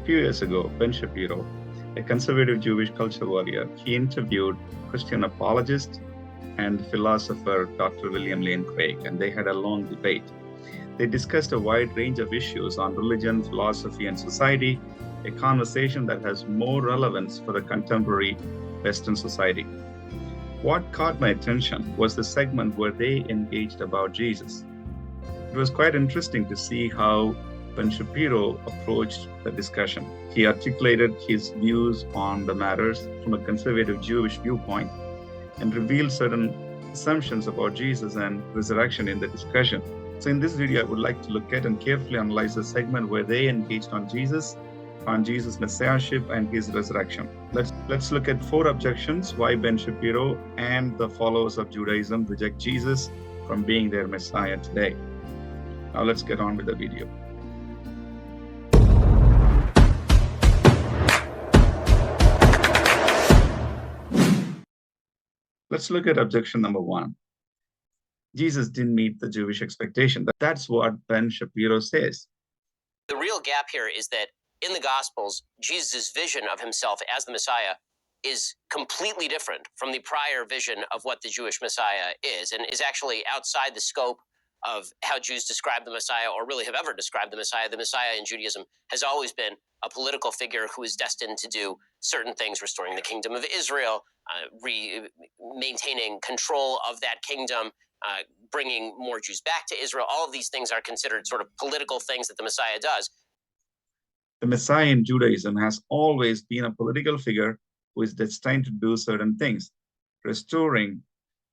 few years ago, Ben Shapiro, a conservative Jewish culture warrior, he interviewed Christian apologist and philosopher Dr. William Lane Craig, and they had a long debate. They discussed a wide range of issues on religion, philosophy, and society, a conversation that has more relevance for the contemporary Western society. What caught my attention was the segment where they engaged about Jesus. It was quite interesting to see how Ben Shapiro approached the discussion. He articulated his views on the matters from a conservative Jewish viewpoint and revealed certain assumptions about Jesus and resurrection in the discussion. So in this video, I would like to look at and carefully analyze the segment where they engaged on Jesus messiahship and his resurrection. Let's look at 4 objections why Ben Shapiro and the followers of Judaism reject Jesus from being their Messiah today. Now let's get on with the video. Let's look at objection number 1. Jesus didn't meet the Jewish expectation. That's what Ben Shapiro says. The real gap here is that in the Gospels, Jesus' vision of himself as the Messiah is completely different from the prior vision of what the Jewish Messiah is, and is actually outside the scope of how Jews describe the Messiah, or really have ever described the Messiah. The Messiah in Judaism has always been a political figure who is destined to do certain things, restoring the kingdom of Israel, maintaining control of that kingdom, bringing more Jews back to Israel. All of these things are considered sort of political things that the Messiah does. The Messiah in Judaism has always been a political figure who is destined to do certain things, restoring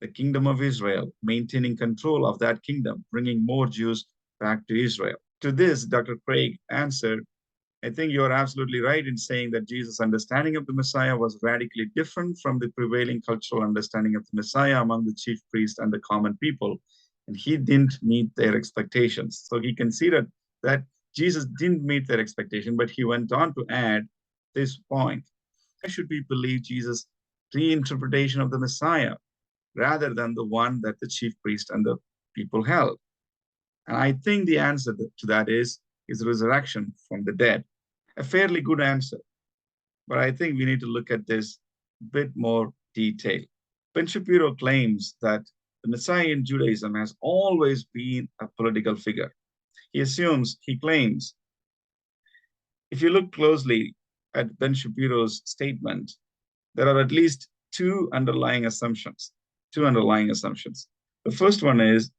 the kingdom of Israel, maintaining control of that kingdom, bringing more Jews back to Israel. To this, Dr. Craig answered, I think you're absolutely right in saying that Jesus' understanding of the Messiah was radically different from the prevailing cultural understanding of the Messiah among the chief priests and the common people, and he didn't meet their expectations. So he conceded that Jesus didn't meet their expectation, but he went on to add this point. Why should we believe Jesus' reinterpretation of the Messiah rather than the one that the chief priest and the people held? And I think the answer to that is resurrection from the dead. A fairly good answer, but I think we need to look at this a bit more detail. Ben Shapiro claims that the Messiah in Judaism has always been a political figure. He claims, if you look closely at Ben Shapiro's statement, there are at least two underlying assumptions. The first one is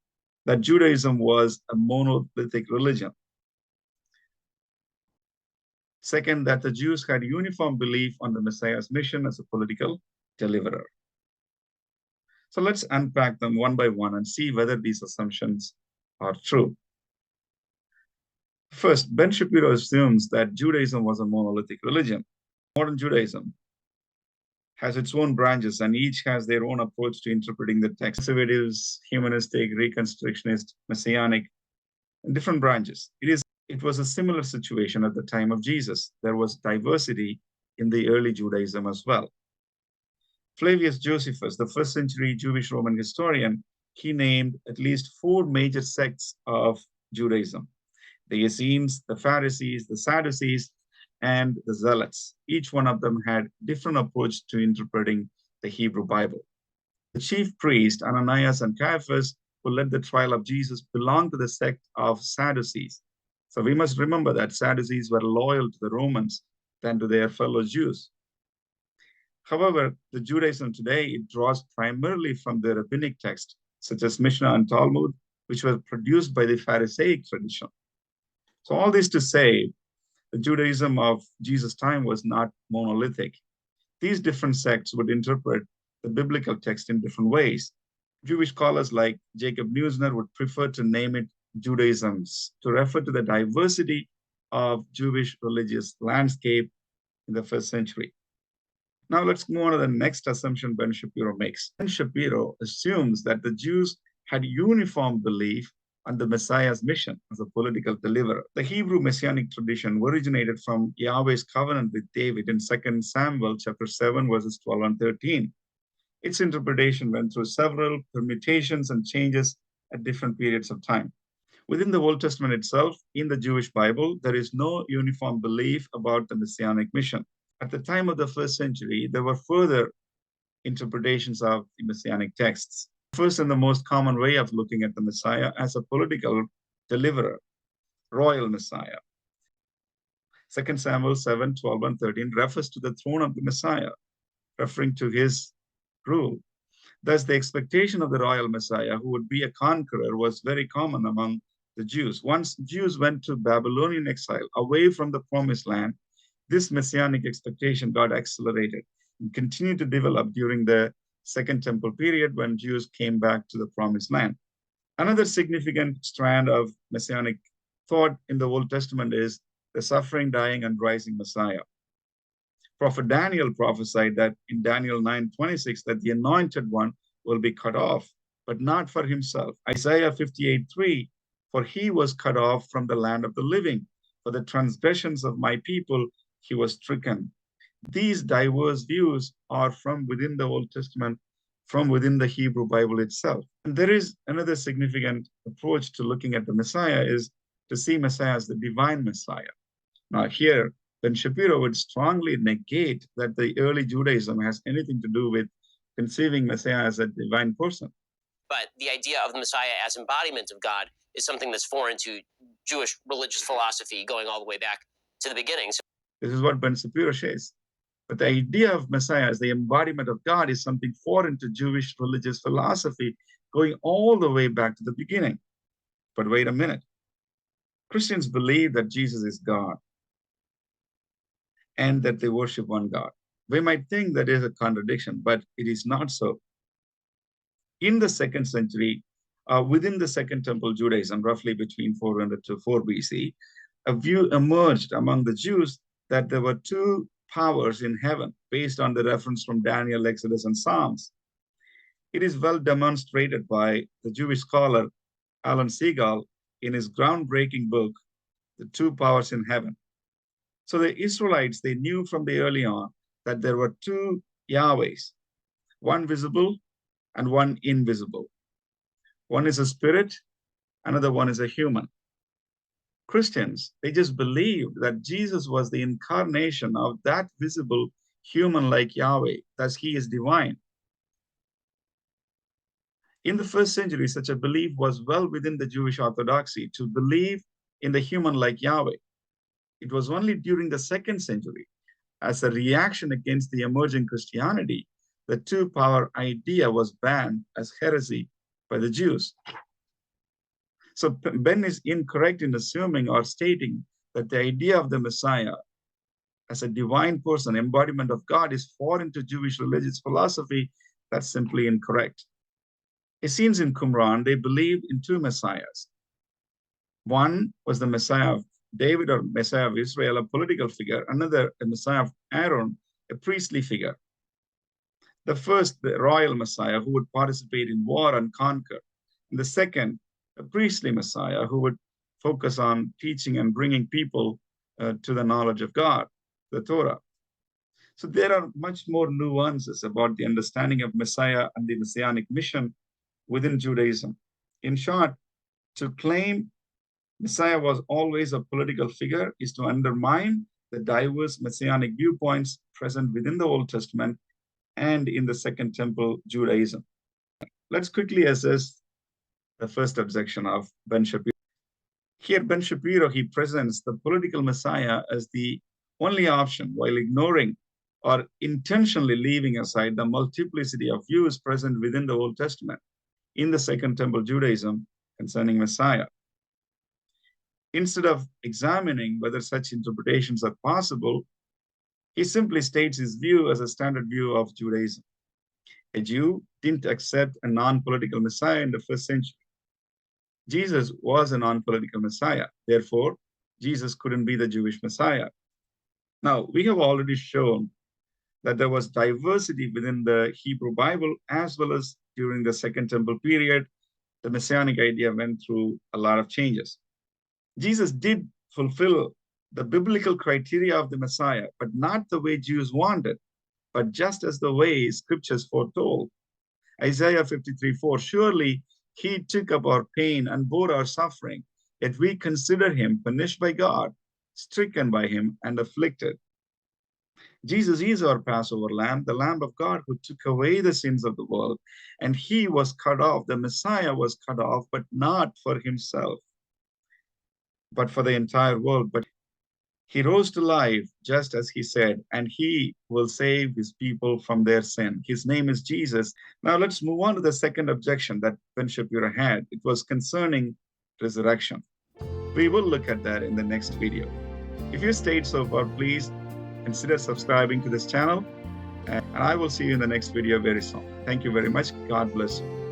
that Judaism was a monolithic religion. Second, that the Jews had uniform belief on the Messiah's mission as a political deliverer. So let's unpack them one by one and see whether these assumptions are true. First, Ben Shapiro assumes that Judaism was a monolithic religion. Modern Judaism has its own branches, and each has their own approach to interpreting the text. Conservatives, humanistic, reconstructionist, Messianic, and different branches. It was a similar situation at the time of Jesus. There was diversity in the early Judaism as well. Flavius Josephus, the first century Jewish Roman historian, he named at least 4 major sects of Judaism: the Essenes, the Pharisees, the Sadducees, and the Zealots. Each one of them had different approach to interpreting the Hebrew Bible. The chief priest, Ananias and Caiaphas, who led the trial of Jesus, belonged to the sect of Sadducees. So we must remember that Sadducees were loyal to the Romans than to their fellow Jews. However, the Judaism today, it draws primarily from the rabbinic text, such as Mishnah and Talmud, which were produced by the Pharisaic tradition. So all this to say, the Judaism of Jesus' time was not monolithic. These different sects would interpret the biblical text in different ways. Jewish scholars like Jacob Neusner would prefer to name it Judaisms to refer to the diversity of Jewish religious landscape in the first century. Now let's move on to the next assumption Ben Shapiro makes. Ben Shapiro assumes that the Jews had uniform belief on the Messiah's mission as a political deliverer. The Hebrew Messianic tradition originated from Yahweh's covenant with David in 2 Samuel chapter 7, verses 12 and 13. Its interpretation went through several permutations and changes at different periods of time. Within the Old Testament itself, in the Jewish Bible, there is no uniform belief about the Messianic mission. At the time of the first century, there were further interpretations of the Messianic texts. First and the most common way of looking at the Messiah as a political deliverer, royal Messiah. 2 Samuel 7, 12, and 13 refers to the throne of the Messiah, referring to his rule. Thus, the expectation of the royal Messiah, who would be a conqueror, was very common among the Jews. Once Jews went to Babylonian exile, away from the promised land, this messianic expectation got accelerated and continued to develop during the Second Temple period when Jews came back to the promised land. Another significant strand of messianic thought in the Old Testament is the suffering, dying, and rising Messiah. Prophet Daniel prophesied that in Daniel 9:26 that the anointed one will be cut off, but not for himself. Isaiah 58:3, for he was cut off from the land of the living. For the transgressions of my people, he was stricken. These diverse views are from within the Old Testament, from within the Hebrew Bible itself. And there is another significant approach to looking at the Messiah is to see Messiah as the divine Messiah. Now here, Ben Shapiro would strongly negate that the early Judaism has anything to do with conceiving Messiah as a divine person. But the idea of the Messiah as embodiment of God is something that's foreign to Jewish religious philosophy going all the way back to the beginning. So this is what Ben Shapiro says. But the idea of Messiah as the embodiment of God is something foreign to Jewish religious philosophy going all the way back to the beginning. But wait a minute. Christians believe that Jesus is God and that they worship one God. We might think that is a contradiction, but it is not so. In the second century, within the Second Temple Judaism, roughly between 400 to 4 BC, a view emerged among the Jews that there were two powers in heaven based on the reference from Daniel, Exodus, and Psalms. It is well demonstrated by the Jewish scholar Alan Segal in his groundbreaking book, The Two Powers in Heaven. So the Israelites, they knew from the early on that there were two Yahwehs, one visible and one invisible. One is a spirit, another one is a human. Christians, they just believed that Jesus was the incarnation of that visible human-like Yahweh, thus he is divine. In the first century, such a belief was well within the Jewish orthodoxy to believe in the human-like Yahweh. It was only during the second century, as a reaction against the emerging Christianity, the two-power idea was banned as heresy by the Jews. So Ben is incorrect in assuming or stating that the idea of the Messiah as a divine person, embodiment of God, is foreign to Jewish religious philosophy. That's simply incorrect. It seems in Qumran, they believed in two messiahs. One was the Messiah of David or Messiah of Israel, a political figure. Another, the Messiah of Aaron, a priestly figure. The first, the royal Messiah, who would participate in war and conquer. And the second, a priestly Messiah, who would focus on teaching and bringing people to the knowledge of God, the Torah. So there are much more nuances about the understanding of Messiah and the Messianic mission within Judaism. In short, to claim Messiah was always a political figure is to undermine the diverse Messianic viewpoints present within the Old Testament and in the Second Temple Judaism. Let's quickly assess the first objection of Ben Shapiro. Here, Ben Shapiro, he presents the political Messiah as the only option while ignoring or intentionally leaving aside the multiplicity of views present within the Old Testament in the Second Temple Judaism concerning Messiah. Instead of examining whether such interpretations are possible, he simply states his view as a standard view of Judaism. A Jew didn't accept a non-political Messiah in the first century. Jesus was a non-political Messiah. Therefore, Jesus couldn't be the Jewish Messiah. Now, we have already shown that there was diversity within the Hebrew Bible, as well as during the Second Temple period, the Messianic idea went through a lot of changes. Jesus did fulfill the biblical criteria of the Messiah, but not the way Jews wanted, but just as the way scriptures foretold. Isaiah 53:4, surely he took up our pain and bore our suffering. Yet we consider him punished by God, stricken by him, and afflicted. Jesus is our Passover lamb, the Lamb of God who took away the sins of the world. And he was cut off. The Messiah was cut off, but not for himself, but for the entire world. But he rose to life, just as he said, and he will save his people from their sin. His name is Jesus. Now let's move on to the second objection that Ben Shapiro had. It was concerning resurrection. We will look at that in the next video. If you stayed so far, please consider subscribing to this channel, and I will see you in the next video very soon. Thank you very much. God bless you.